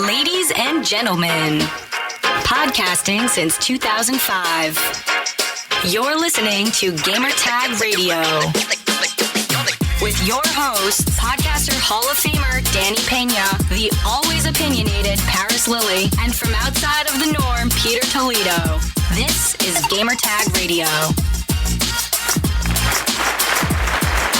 Ladies and gentlemen, podcasting since 2005. You're listening to Gamertag Radio with your host, podcaster Hall of Famer Danny Pena, the always opinionated Parris Lilly, and from outside of the norm, Peter Toledo. This is Gamertag Radio.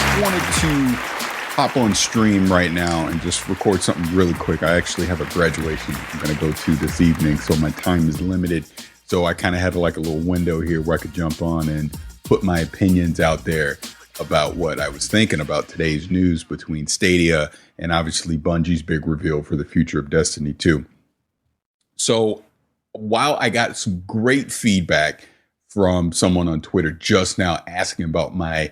I wanted to hop on stream right now and just record something really quick. I actually have a graduation I'm going to go to this evening, so my time is limited. So I kind of had like a little window here where I could jump on and put my opinions out there about what I was thinking about today's news between Stadia and obviously Bungie's big reveal for the future of Destiny 2. So while I got some great feedback from someone on Twitter just now asking about my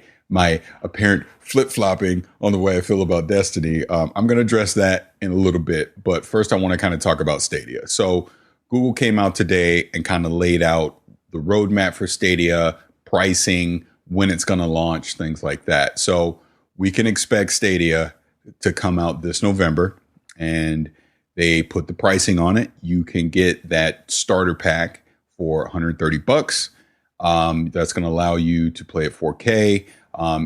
apparent flip-flopping on the way I feel about Destiny, I'm going to address that in a little bit. But first, I want to kind of talk about Stadia. So Google came out today and kind of laid out the roadmap for Stadia, pricing, when it's going to launch, things like that. So we can expect Stadia to come out this November, and they put the pricing on it. You can get that starter pack for $130. That's going to allow you to play at 4K.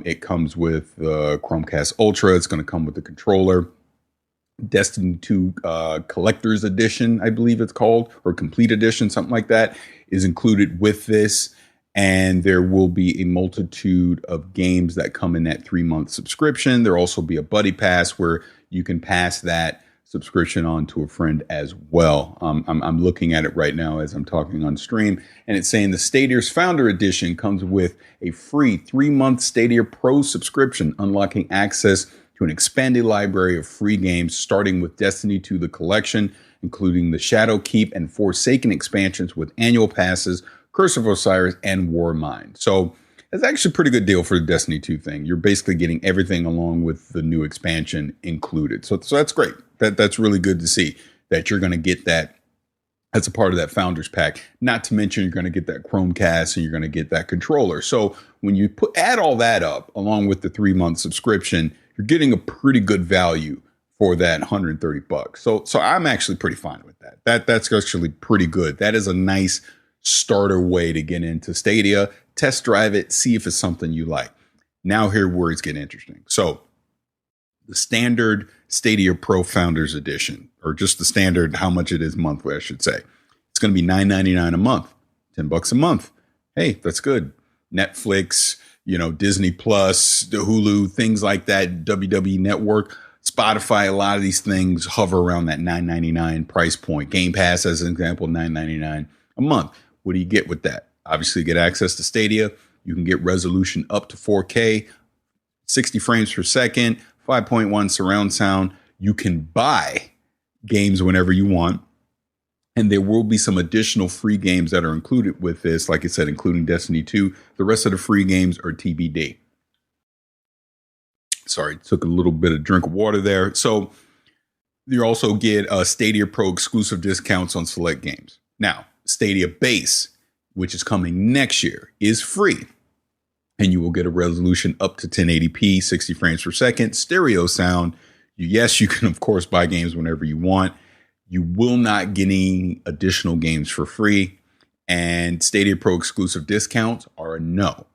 It comes with the Chromecast Ultra. It's going to come with the controller. Destiny 2 Collector's Edition, I believe it's called, or Complete Edition, something like that, is included with this. And there will be a multitude of games that come in that 3-month subscription. There'll also be a buddy pass where you can pass that subscription on to a friend as well. I'm looking at it right now as I'm talking on stream, and it's saying the Stadia's Founder Edition comes with a free 3-month Stadia Pro subscription, unlocking access to an expanded library of free games, starting with Destiny 2 The Collection, including the Shadowkeep and Forsaken expansions with annual passes, Curse of Osiris, and Warmind. So it's actually a pretty good deal for the Destiny 2 thing. You're basically getting everything along with the new expansion included. So that's great. That's really good to see that you're going to get that as a part of that Founders Pack. Not to mention you're going to get that Chromecast and you're going to get that controller. So when you add all that up along with the 3-month subscription, you're getting a pretty good value for that $130. So I'm actually pretty fine with that. That's actually pretty good. That is a nice starter way to get into Stadia, test drive it, see if it's something you like. Now here where it's getting interesting. So the standard Stadia Pro Founders Edition, or just the standard, how much it is monthly, I should say. It's going to be $9.99 a month, $10 a month. Hey, that's good. Netflix, Disney Plus, the Hulu, things like that, WWE Network, Spotify, a lot of these things hover around that $9.99 price point. Game Pass, as an example, $9.99 a month. What do you get with that? Obviously, you get access to Stadia. You can get resolution up to 4K, 60 frames per second, 5.1 surround sound. You can buy games whenever you want. And there will be some additional free games that are included with this, like I said, including Destiny 2. The rest of the free games are TBD. Sorry, took a little bit of drink of water there. So you also get Stadia Pro exclusive discounts on select games. Now, Stadia Base, which is coming next year, is free. And you will get a resolution up to 1080p, 60 frames per second, stereo sound. Yes, you can, of course, buy games whenever you want. You will not get any additional games for free. And Stadia Pro exclusive discounts are a no.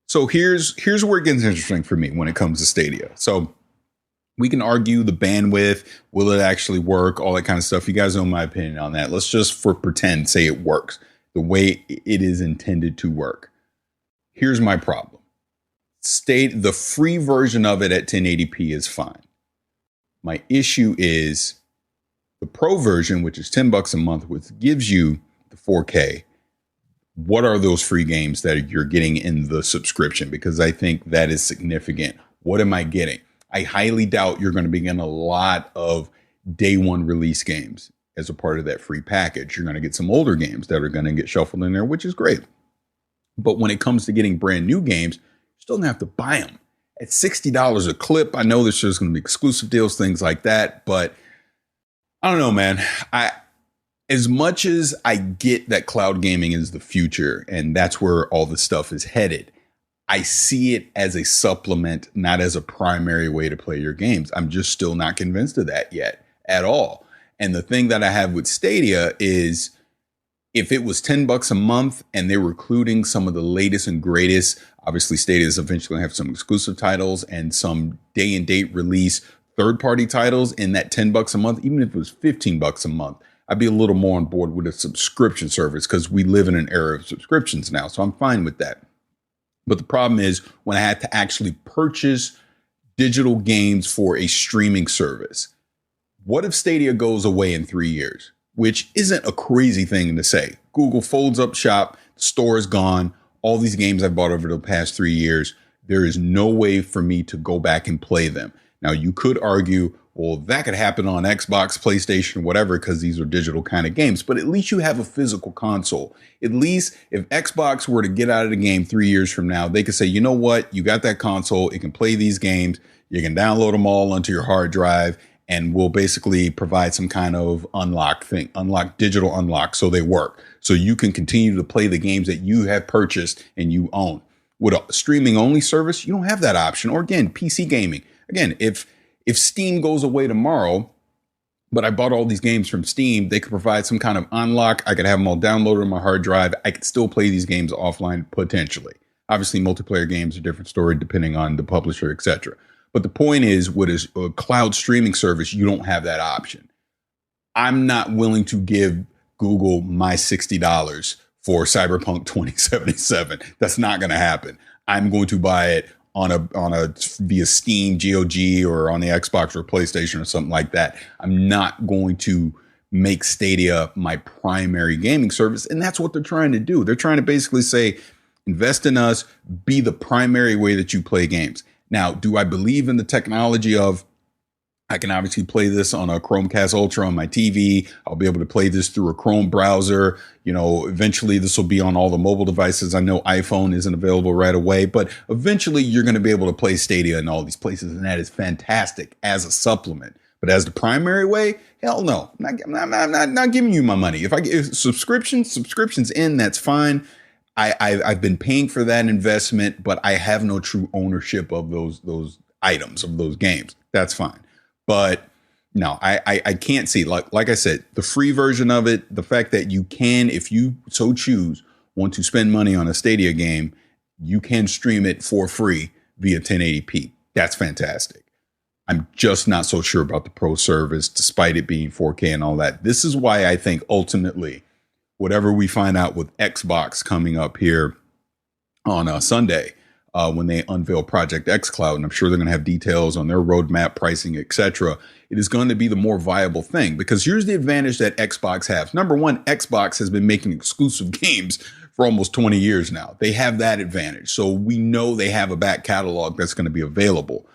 So here's where it gets interesting for me when it comes to Stadia. So we can argue the bandwidth, will it actually work, all that kind of stuff. You guys know my opinion on that. Let's just for pretend say it works the way it is intended to work. Here's my problem. The free version of it at 1080p is fine. My issue is the pro version, which is $10 a month, which gives you the 4K. What are those free games that you're getting in the subscription? Because I think that is significant. What am I getting? I highly doubt you're going to be getting a lot of day one release games as a part of that free package. You're going to get some older games that are going to get shuffled in there, which is great. But when it comes to getting brand new games, you still don't have to buy them at $60 a clip. I know there's just going to be exclusive deals, things like that. But I don't know, man. As much as I get that cloud gaming is the future and that's where all this stuff is headed, I see it as a supplement, not as a primary way to play your games. I'm just still not convinced of that yet at all. And the thing that I have with Stadia is if it was $10 a month and they were including some of the latest and greatest, obviously Stadia is eventually going to have some exclusive titles and some day and date release third-party titles in that $10 a month. Even if it was $15 a month, I'd be a little more on board with a subscription service because we live in an era of subscriptions now. So I'm fine with that. But the problem is when I had to actually purchase digital games for a streaming service. What if Stadia goes away in 3 years? Which isn't a crazy thing to say. Google folds up shop, store is gone. All these games I bought over the past 3 years, there is no way for me to go back and play them. Now, you could argue, well, that could happen on Xbox, PlayStation, whatever, because these are digital kind of games. But at least you have a physical console. At least if Xbox were to get out of the game 3 years from now, they could say, you know what? You got that console. It can play these games. You can download them all onto your hard drive. And we'll basically provide some kind of digital unlock so they work. So you can continue to play the games that you have purchased and you own. With a streaming only service, you don't have that option. Or again, PC gaming. Again, if Steam goes away tomorrow, but I bought all these games from Steam, they could provide some kind of unlock. I could have them all downloaded on my hard drive. I could still play these games offline potentially. Obviously, multiplayer games are a different story depending on the publisher, etc. But the point is, with a cloud streaming service, you don't have that option. I'm not willing to give Google my $60 for Cyberpunk 2077. That's not going to happen. I'm going to buy it on a via Steam, GOG, or on the Xbox or PlayStation or something like that. I'm not going to make Stadia my primary gaming service. And that's what they're trying to do. They're trying to basically say, invest in us, be the primary way that you play games. Now, do I believe in the technology of I can obviously play this on a Chromecast Ultra on my TV. I'll be able to play this through a Chrome browser. You know, eventually this will be on all the mobile devices. I know iPhone isn't available right away, but eventually you're going to be able to play Stadia in all these places. And that is fantastic as a supplement. But as the primary way, hell no. I'm not giving you my money. If subscriptions in, that's fine. I've been paying for that investment, but I have no true ownership of those items, of those games. That's fine. But no, I can't see, like I said, the free version of it, the fact that you can, if you so choose, want to spend money on a Stadia game, you can stream it for free via 1080p. That's fantastic. I'm just not so sure about the pro service, despite it being 4K and all that. This is why I think ultimately, whatever we find out with Xbox coming up here on Sunday, when they unveil Project xCloud, and I'm sure they're going to have details on their roadmap, pricing, etc. It is going to be the more viable thing, because here's the advantage that Xbox has. Number one, Xbox has been making exclusive games for almost 20 years now. They have that advantage. So we know they have a back catalog that's going to be available.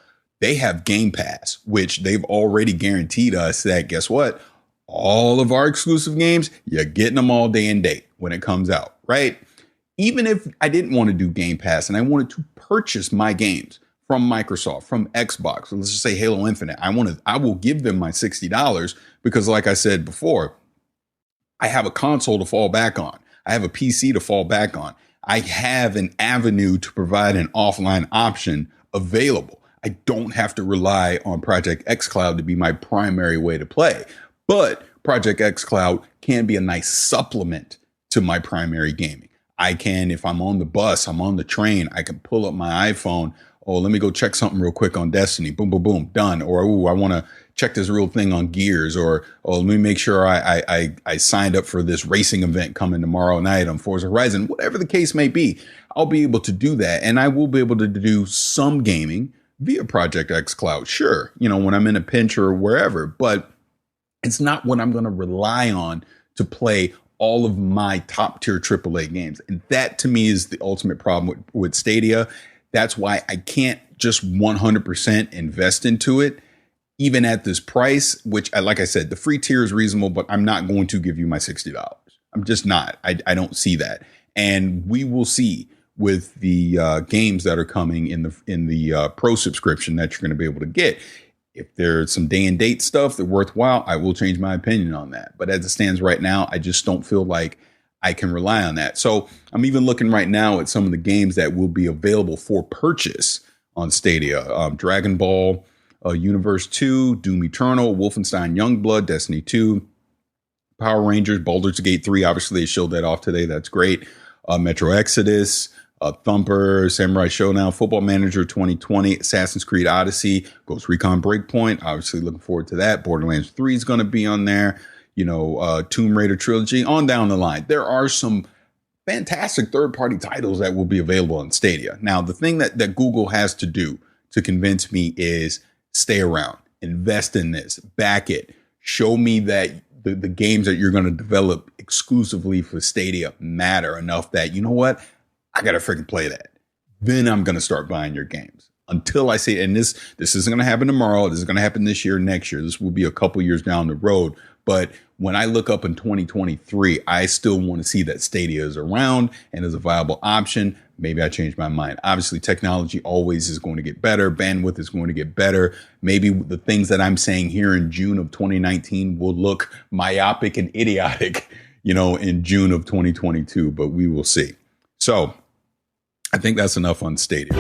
They have Game Pass, which they've already guaranteed us that, guess what? All of our exclusive games, you're getting them all day and date when it comes out, right? Even if I didn't want to do Game Pass and I wanted to purchase my games from Microsoft, from Xbox, let's just say Halo Infinite, I will give them my $60 because, like I said before, I have a console to fall back on. I have a PC to fall back on. I have an avenue to provide an offline option available. I don't have to rely on Project xCloud to be my primary way to play. But Project xCloud can be a nice supplement to my primary gaming. I can, if I'm on the bus, I'm on the train, I can pull up my iPhone. Oh, let me go check something real quick on Destiny. Boom, boom, boom, done. Or, oh, I want to check this real thing on Gears. Or, oh, let me make sure I signed up for this racing event coming tomorrow night on Forza Horizon. Whatever the case may be, I'll be able to do that. And I will be able to do some gaming via Project xCloud. Sure, you know, when I'm in a pinch or wherever. But it's not what I'm going to rely on to play all of my top tier AAA games. And that to me is the ultimate problem with Stadia. That's why I can't just 100% invest into it, even at this price, which like I said, the free tier is reasonable, but I'm not going to give you my $60. I'm just not. I don't see that. And we will see with the games that are coming in the pro subscription that you're going to be able to get. If there's some day and date stuff that's worthwhile, I will change my opinion on that. But as it stands right now, I just don't feel like I can rely on that. So I'm even looking right now at some of the games that will be available for purchase on Stadia. Dragon Ball Universe 2, Doom Eternal, Wolfenstein Youngblood, Destiny 2, Power Rangers, Baldur's Gate 3. Obviously, they showed that off today. That's great. Metro Exodus, Thumper, Samurai Showdown, Football Manager 2020, Assassin's Creed Odyssey, Ghost Recon Breakpoint. Obviously, looking forward to that. Borderlands 3 is going to be on there. Tomb Raider Trilogy, on down the line. There are some fantastic third-party titles that will be available on Stadia. Now, the thing that Google has to do to convince me is stay around, invest in this, back it, show me that the games that you're going to develop exclusively for Stadia matter enough that, you know what, I got to freaking play that. Then I'm going to start buying your games. Until I see, and this isn't going to happen tomorrow. This is going to happen this year, next year. This will be a couple years down the road. But when I look up in 2023, I still want to see that Stadia is around and is a viable option. Maybe I change my mind. Obviously, technology always is going to get better. Bandwidth is going to get better. Maybe the things that I'm saying here in June of 2019 will look myopic and idiotic, in June of 2022, but we will see. So I think that's enough on Stadia.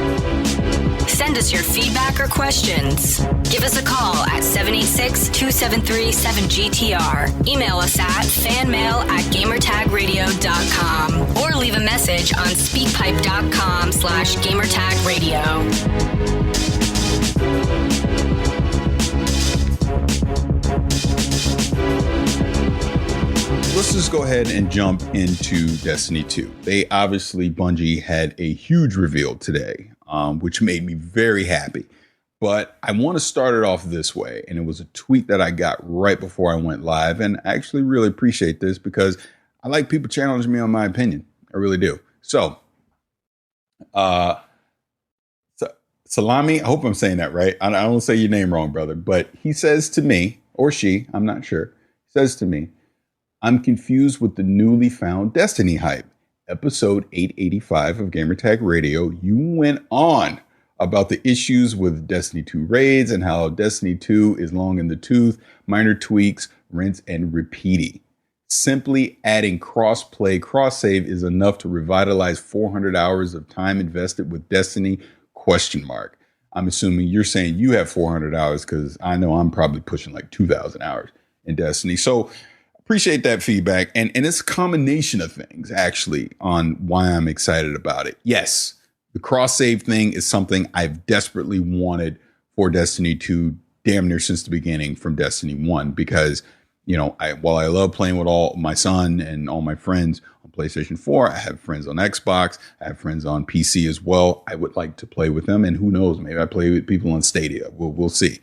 Send us your feedback or questions. Give us a call at 786-273-7GTR. Email us at fanmail@gamertagradio.com or leave a message on speakpipe.com/gamertagradio. Let's just go ahead and jump into Destiny 2. Bungie had a huge reveal today, which made me very happy. But I want to start it off this way. And it was a tweet that I got right before I went live. And I actually really appreciate this because I like people challenging me on my opinion. I really do. So, Salami, I hope I'm saying that right. I don't say your name wrong, brother. But he says to me, or she, I'm not sure, says to me, I'm confused with the newly found Destiny hype. Episode 885 of Gamertag Radio, you went on about the issues with Destiny 2 raids and how Destiny 2 is long in the tooth, minor tweaks, rinse and repeaty. Simply adding cross-play, cross-save is enough to revitalize 400 hours of time invested with Destiny, ? I'm assuming you're saying you have 400 hours because I know I'm probably pushing like 2,000 hours in Destiny. So appreciate that feedback. And it's a combination of things, actually, on why I'm excited about it. Yes, the cross-save thing is something I've desperately wanted for Destiny 2 damn near since the beginning from Destiny 1 because, while I love playing with all my son and all my friends on PlayStation 4, I have friends on Xbox, I have friends on PC as well. I would like to play with them. And who knows, maybe I play with people on Stadia. We'll see.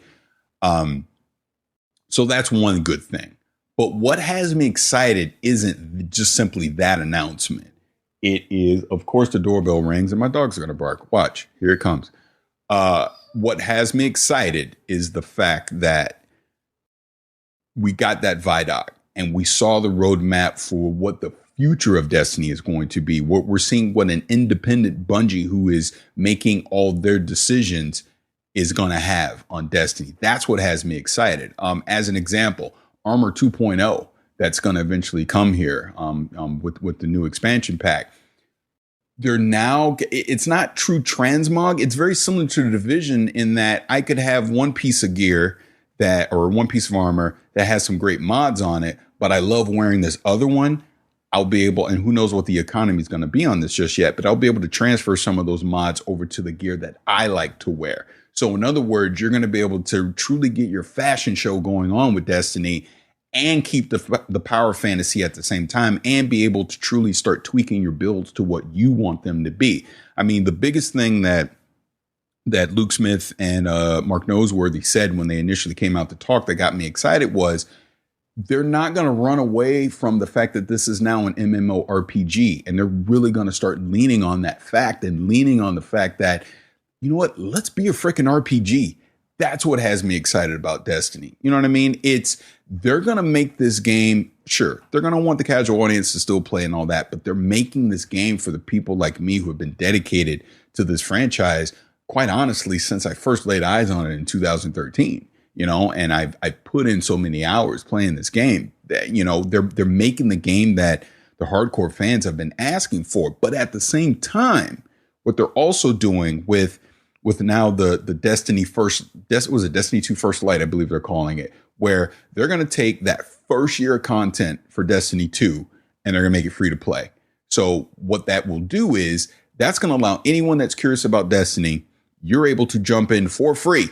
So that's one good thing. But what has me excited isn't just simply that announcement. It is, of course, the doorbell rings and my dogs are going to bark. Watch, here it comes. What has me excited is the fact that we got that Vidoc and we saw the roadmap for what the future of Destiny is going to be. What we're seeing, what an independent Bungie who is making all their decisions is going to have on Destiny. That's what has me excited. As an example, Armor 2.0 that's going to eventually come here with the new expansion pack. It's not true transmog. It's very similar to the Division in that I could have one piece of gear or one piece of armor that has some great mods on it, but I love wearing this other one. I'll be able, and who knows what the economy is going to be on this just yet, but I'll be able to transfer some of those mods over to the gear that I like to wear. So in other words, you're going to be able to truly get your fashion show going on with Destiny and keep the power fantasy at the same time and be able to truly start tweaking your builds to what you want them to be. I mean, the biggest thing that Luke Smith and Mark Noseworthy said when they initially came out to talk that got me excited was they're not going to run away from the fact that this is now an MMORPG, and they're really going to start leaning on that fact and leaning on the fact that, you know what, let's be a freaking RPG. That's what has me excited about Destiny. You know what I mean? They're going to make this game. Sure, they're going to want the casual audience to still play and all that, but they're making this game for the people like me who have been dedicated to this franchise, quite honestly, since I first laid eyes on it in 2013, and I've put in so many hours playing this game that, they're making the game that the hardcore fans have been asking for. But at the same time, what they're also doing with with now the Destiny was it Destiny 2 First Light, I believe they're calling it, where they're going to take that first year of content for Destiny 2 and they're going to make it free to play. So what that will do is that's going to allow anyone that's curious about Destiny, you're able to jump in for free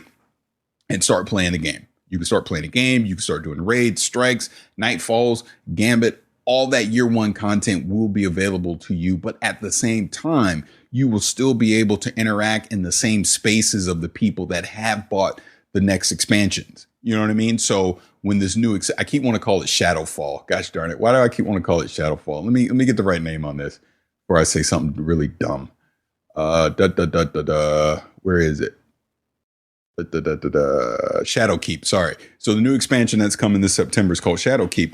and start playing the game. You can start playing the game. You can start doing raids, strikes, nightfalls, Gambit. All that year one content will be available to you. But at the same time, you will still be able to interact in the same spaces of the people that have bought the next expansions. You know what I mean? So when this new, I keep want to call it Shadowfall. Gosh darn it. Why do I keep want to call it Shadowfall? Let me get the right name on this before I say something really dumb. Where is it? Shadowkeep. Sorry. So the new expansion that's coming this September is called Shadowkeep.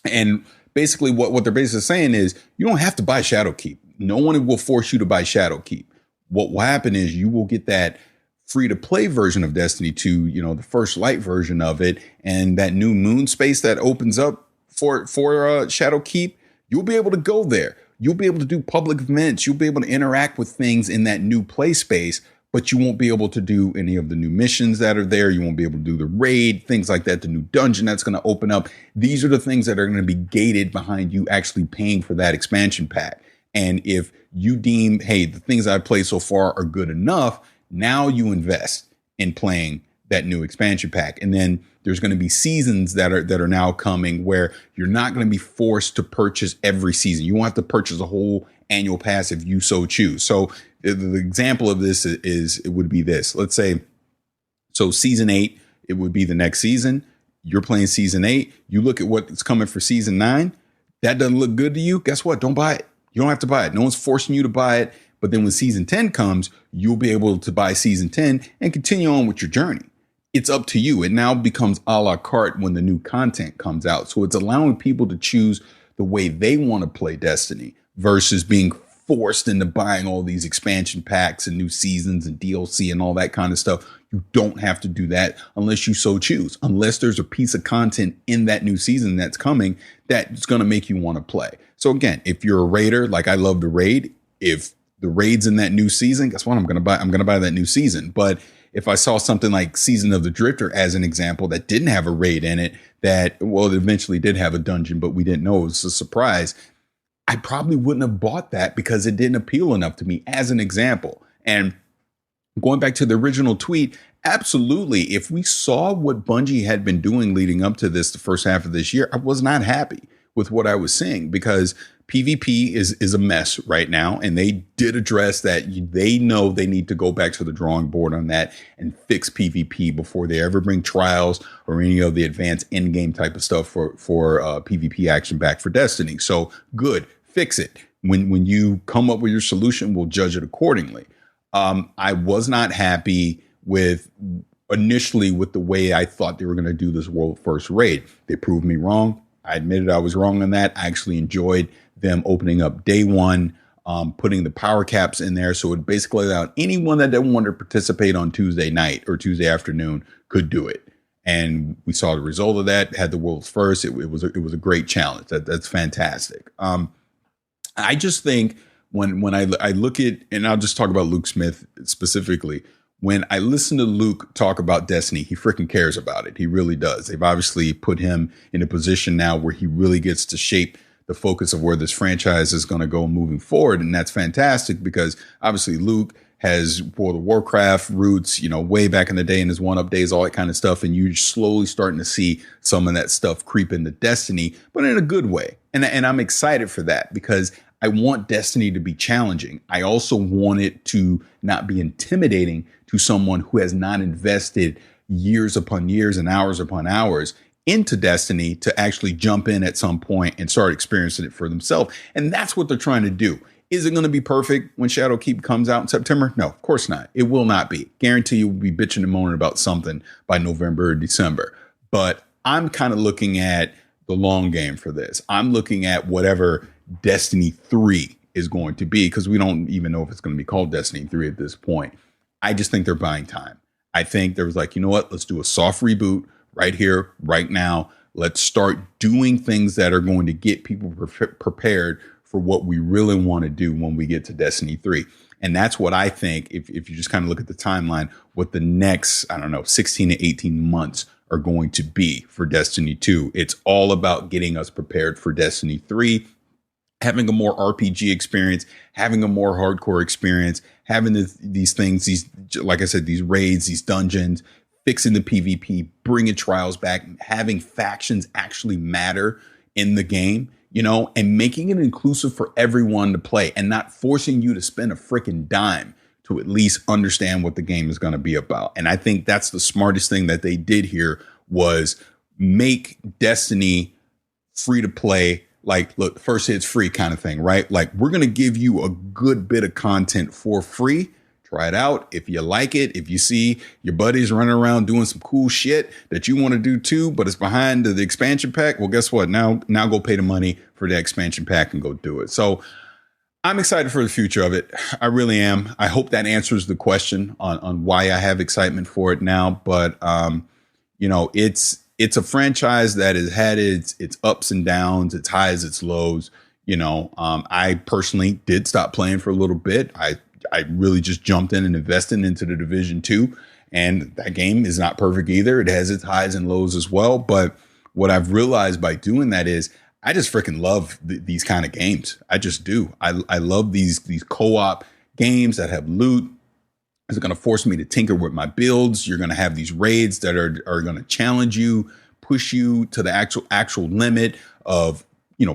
And basically what they're basically saying is you don't have to buy Shadowkeep. No one will force you to buy Shadowkeep. What will happen is you will get that free to play version of Destiny 2, you know, the First Light version of it, and that new moon space that opens up for Shadowkeep. You'll be able to go there. You'll be able to do public events. You'll be able to interact with things in that new play space, but you won't be able to do any of the new missions that are there. You won't be able to do the raid, things like that, the new dungeon that's going to open up. These are the things that are going to be gated behind you actually paying for that expansion pack. And if you deem, hey, the things I've played so far are good enough, now you invest in playing that new expansion pack. And then there's going to be seasons that are now coming where you're not going to be forced to purchase every season. You won't have to purchase a whole annual pass if you so choose. So the example of this is it would be this. Let's say, so season 8, it would be the next season. You're playing season 8. You look at what's coming for season 9. That doesn't look good to you. Guess what? Don't buy it. You don't have to buy it. No one's forcing you to buy it. But then when season 10 comes, you'll be able to buy season 10 and continue on with your journey. It's up to you. It now becomes a la carte when the new content comes out. So it's allowing people to choose the way they want to play Destiny versus being forced into buying all these expansion packs and new seasons and DLC and all that kind of stuff. You don't have to do that unless you so choose, unless there's a piece of content in that new season that's coming that's going to make you want to play. So again, if you're a raider, like I love to raid, if the raids in that new season, guess what? I'm going to buy that new season. But if I saw something like Season of the Drifter, as an example, that didn't have a raid in it, it eventually did have a dungeon, but we didn't know, it was a surprise, I probably wouldn't have bought that because it didn't appeal enough to me, as an example. And going back to the original tweet, absolutely. If we saw what Bungie had been doing leading up to this, the first half of this year, I was not happy with what I was seeing because PvP is a mess right now. And they did address that. They know they need to go back to the drawing board on that and fix PvP before they ever bring trials or any of the advanced in-game type of stuff for PvP action back for Destiny. So good, fix it. When you come up with your solution, we'll judge it accordingly. I was not happy initially with the way I thought they were going to do this world first raid. They proved me wrong. I admitted I was wrong on that. I actually enjoyed them opening up day one, putting the power caps in there. So it basically allowed anyone that didn't want to participate on Tuesday night or Tuesday afternoon could do it. And we saw the result of that, had the world's first. It was a great challenge. That's fantastic. I just think when I look at, and I'll just talk about Luke Smith specifically, when I listen to Luke talk about Destiny, he freaking cares about it. He really does. They've obviously put him in a position now where he really gets to shape the focus of where this franchise is going to go moving forward. And that's fantastic because obviously Luke has World of Warcraft roots, way back in the day in his 1-up days, all that kind of stuff. And you're slowly starting to see some of that stuff creep into Destiny, but in a good way. And I'm excited for that because I want Destiny to be challenging. I also want it to not be intimidating to someone who has not invested years upon years and hours upon hours into Destiny to actually jump in at some point and start experiencing it for themselves. And that's what they're trying to do. Is it going to be perfect when Shadowkeep comes out in September? No, of course not. It will not be. Guarantee you will be bitching and moaning about something by November or December. But I'm kind of looking at the long game for this. I'm looking at whatever Destiny 3 is going to be, because we don't even know if it's going to be called Destiny 3 at this point. I just think they're buying time. I think there was like, you know what? Let's do a soft reboot right here, right now. Let's start doing things that are going to get people prepared for what we really want to do when we get to Destiny 3. And that's what I think, if you just kind of look at the timeline, what the next, I don't know, 16 to 18 months are going to be for Destiny 2. It's all about getting us prepared for Destiny 3, having a more RPG experience, having a more hardcore experience, having these things, like I said, these raids, these dungeons, fixing the PvP, bringing trials back, having factions actually matter in the game, and making it inclusive for everyone to play and not forcing you to spend a freaking dime to at least understand what the game is going to be about. And I think that's the smartest thing that they did here, was make Destiny free to play. Like, look, first hit's free kind of thing, right? Like, we're going to give you a good bit of content for free. Try it out. If you like it, if you see your buddies running around doing some cool shit that you want to do too, but it's behind the expansion pack, well, guess what? Now go pay the money for the expansion pack and go do it. So I'm excited for the future of it. I really am. I hope that answers the question on why I have excitement for it now. But, it's a franchise that has had its ups and downs, its highs, its lows. I personally did stop playing for a little bit. I really just jumped in and invested into the Division 2, and that game is not perfect either. It has its highs and lows as well. But what I've realized by doing that is I just freaking love these kind of games. I just do. I love these co-op games that have loot. It's going to force me to tinker with my builds. You're going to have these raids that are going to challenge you, push you to the actual limit of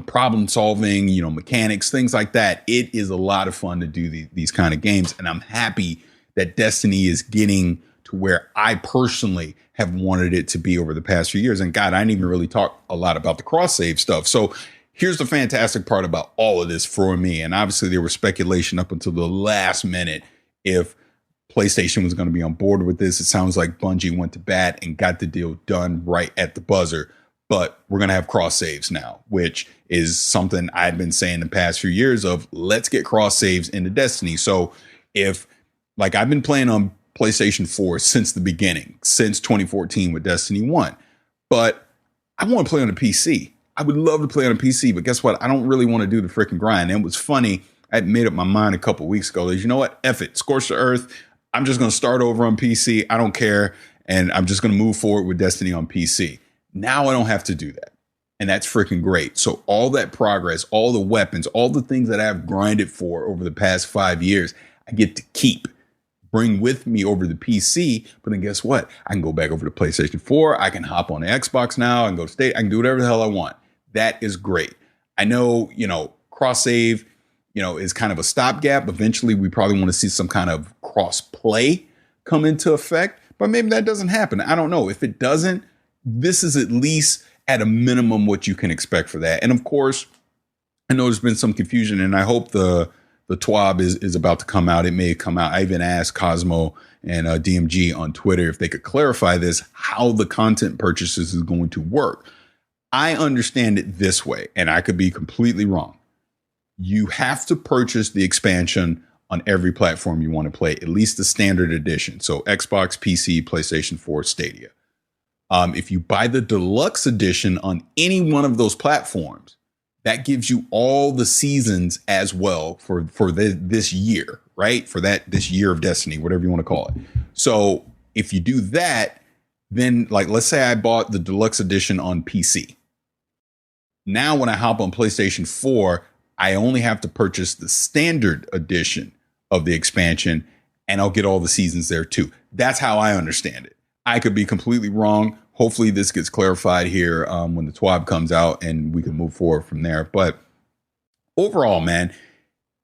problem solving, mechanics, things like that. It is a lot of fun to do these kind of games. And I'm happy that Destiny is getting to where I personally have wanted it to be over the past few years. And God, I didn't even really talk a lot about the cross save stuff. So here's the fantastic part about all of this for me. And obviously there was speculation up until the last minute if PlayStation was going to be on board with this. It sounds like Bungie went to bat and got the deal done right at the buzzer. But we're going to have cross saves now, which is something I've been saying the past few years of, let's get cross saves into Destiny. So if, like, I've been playing on PlayStation 4 since the beginning, since 2014 with Destiny 1, but I want to play on a PC. I would love to play on a PC, but guess what? I don't really want to do the freaking grind. And it was funny. I had made up my mind a couple of weeks ago. You know what? F it. Scorch the earth. I'm just going to start over on PC. I don't care. And I'm just going to move forward with Destiny on PC. Now I don't have to do that. And that's freaking great. So all that progress, all the weapons, all the things that I've grinded for over the past 5 years, I get to keep, bring with me over the PC. But then guess what? I can go back over to PlayStation 4. I can hop on the Xbox now. I can go to Stadia. I can do whatever the hell I want. That is great. I know, cross save, is kind of a stopgap. Eventually, we probably want to see some kind of cross play come into effect. But maybe that doesn't happen. I don't know. If it doesn't, this is at least at a minimum what you can expect for that. And of course, I know there's been some confusion, and I hope the TWAB is about to come out. It may come out. I even asked Cosmo and DMG on Twitter if they could clarify this, how the content purchases is going to work. I understand it this way, and I could be completely wrong. You have to purchase the expansion on every platform you want to play, at least the standard edition. So Xbox, PC, PlayStation 4, Stadia. If you buy the deluxe edition on any one of those platforms, that gives you all the seasons as well for this year, right? For this year of Destiny, whatever you want to call it. So if you do that, then like, let's say I bought the deluxe edition on PC. Now, when I hop on PlayStation 4, I only have to purchase the standard edition of the expansion, and I'll get all the seasons there too. That's how I understand it. I could be completely wrong. Hopefully this gets clarified here when the TWAB comes out and we can move forward from there. But overall, man,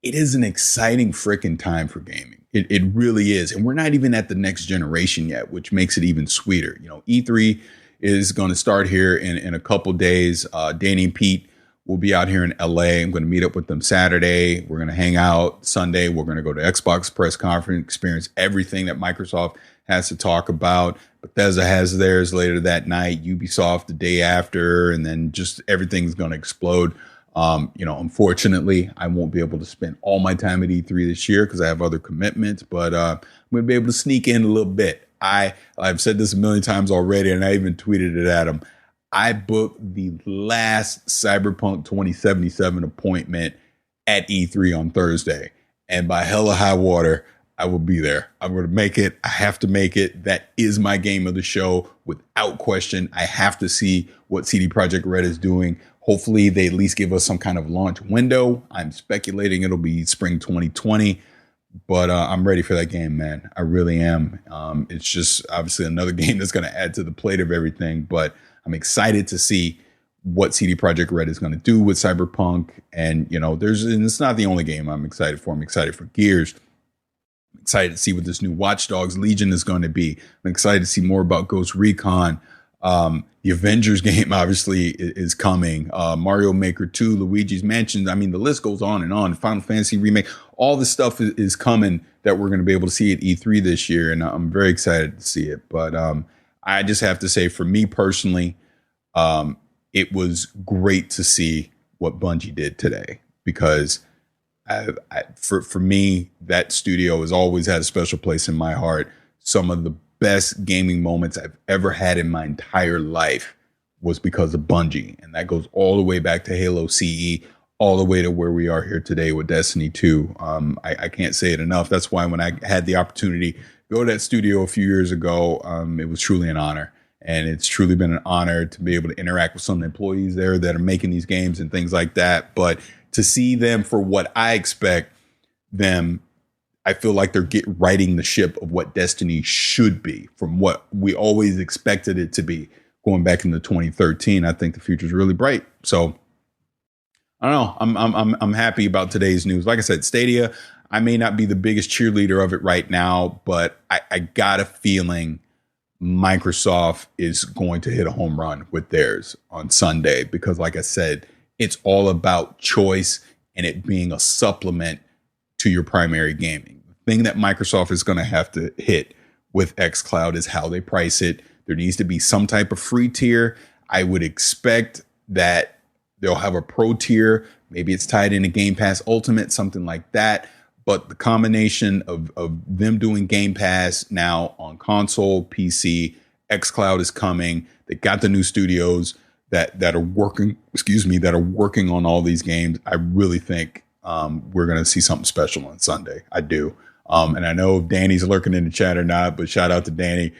it is an exciting freaking time for gaming. It really is. And we're not even at the next generation yet, which makes it even sweeter. E3 is going to start here in a couple days. Danny and Pete will be out here in LA. I'm going to meet up with them Saturday. We're going to hang out Sunday. We're going to go to Xbox press conference, experience everything that Microsoft has to talk about. Bethesda has theirs later that night, Ubisoft the day after, and then just everything's going to explode. Unfortunately, I won't be able to spend all my time at E3 this year because I have other commitments, but I'm going to be able to sneak in a little bit. I've said this a million times already, and I even tweeted it at him. I booked the last Cyberpunk 2077 appointment at E3 on Thursday. and by hell or high water, I will be there. I'm going to make it. I have to make it. That is my game of the show without question. I have to see what CD Projekt Red is doing. Hopefully they at least give us some kind of launch window. I'm speculating it'll be spring 2020, but I'm ready for that game, man. I really am. It's just obviously another game that's going to add to the plate of everything, but I'm excited to see what CD Projekt Red is going to do with Cyberpunk. And, and it's not the only game I'm excited for. I'm excited for Gears. I'm excited to see what this new Watch Dogs Legion is going to be. I'm excited to see more about Ghost Recon. The Avengers game obviously is coming. Mario Maker 2, Luigi's Mansion. I mean, the list goes on and on. Final Fantasy Remake. All this stuff is coming that we're going to be able to see at E3 this year. And I'm very excited to see it. But I just have to say, for me personally, it was great to see what Bungie did today, because for me, that studio has always had a special place in my heart. Some of the best gaming moments I've ever had in my entire life was because of Bungie. And that goes all the way back to Halo CE, all the way to where we are here today with Destiny 2. I can't say it enough. That's why when I had the opportunity to go to that studio a few years ago, it was truly an honor. And it's truly been an honor to be able to interact with some of the employees there that are making these games and things like that. But to see them for what I expect them, I feel like they're righting the ship of what Destiny should be from what we always expected it to be going back into 2013. I think the future is really bright. So I don't know. I'm happy about today's news. Like I said, Stadia, I may not be the biggest cheerleader of it right now, but I got a feeling Microsoft is going to hit a home run with theirs on Sunday, because like I said, it's all about choice and it being a supplement to your primary gaming. The thing that Microsoft is going to have to hit with xCloud is how they price it. There needs to be some type of free tier. I would expect that they'll have a pro tier. Maybe it's tied into Game Pass Ultimate, something like that. But the combination of them doing Game Pass now on console, PC, xCloud is coming. They got the new studios that are working, that are working on all these games. I really think we're going to see something special on Sunday. I do. And I know if Danny's lurking in the chat or not, but shout out to Danny.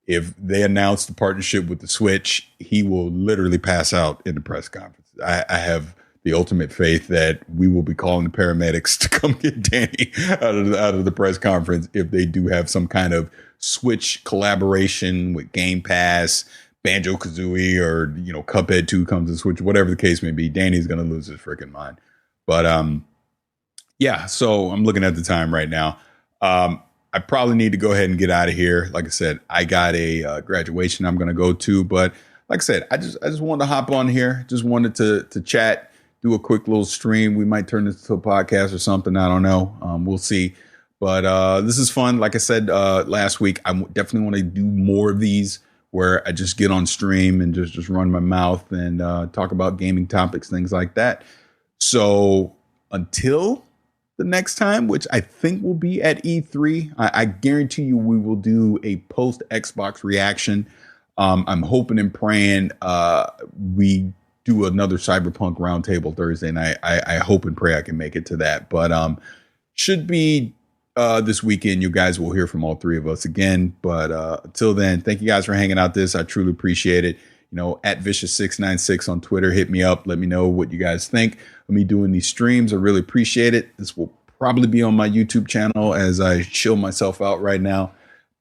If they announce the partnership with the Switch, he will literally pass out in the press conference. I have the ultimate faith that we will be calling the paramedics to come get Danny out of the press conference if they do have some kind of Switch collaboration with Game Pass, Banjo-Kazooie, or Cuphead 2 comes to Switch, whatever the case may be. Danny's going to lose his freaking mind. But yeah, so I'm looking at the time right now. I probably need to go ahead and get out of here. Like I said, I got a graduation I'm going to go to, but like I said, I just wanted to hop on here. Just wanted to chat, do a quick little stream. We might turn this into a podcast or something. I don't know. We'll see. But this is fun. Like I said last week, I definitely want to do more of these where I just get on stream and just run my mouth and talk about gaming topics, things like that. So until the next time, which I think will be at E3, I guarantee you we will do a post Xbox reaction. I'm hoping and praying we do another Cyberpunk roundtable Thursday night. I hope and pray I can make it to that. But should be this weekend. You guys will hear from all three of us again. But until then, thank you guys for hanging out this. I truly appreciate it. At Vicious696 on Twitter, hit me up. Let me know what you guys think of me doing these streams. I really appreciate it. This will probably be on my YouTube channel as I chill myself out right now.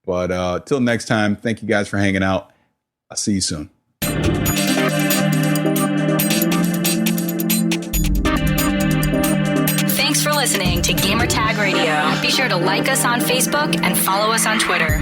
But till next time, thank you guys for hanging out. I'll see you soon. Thanks for listening to Gamertag Radio. Be sure to like us on Facebook and follow us on Twitter.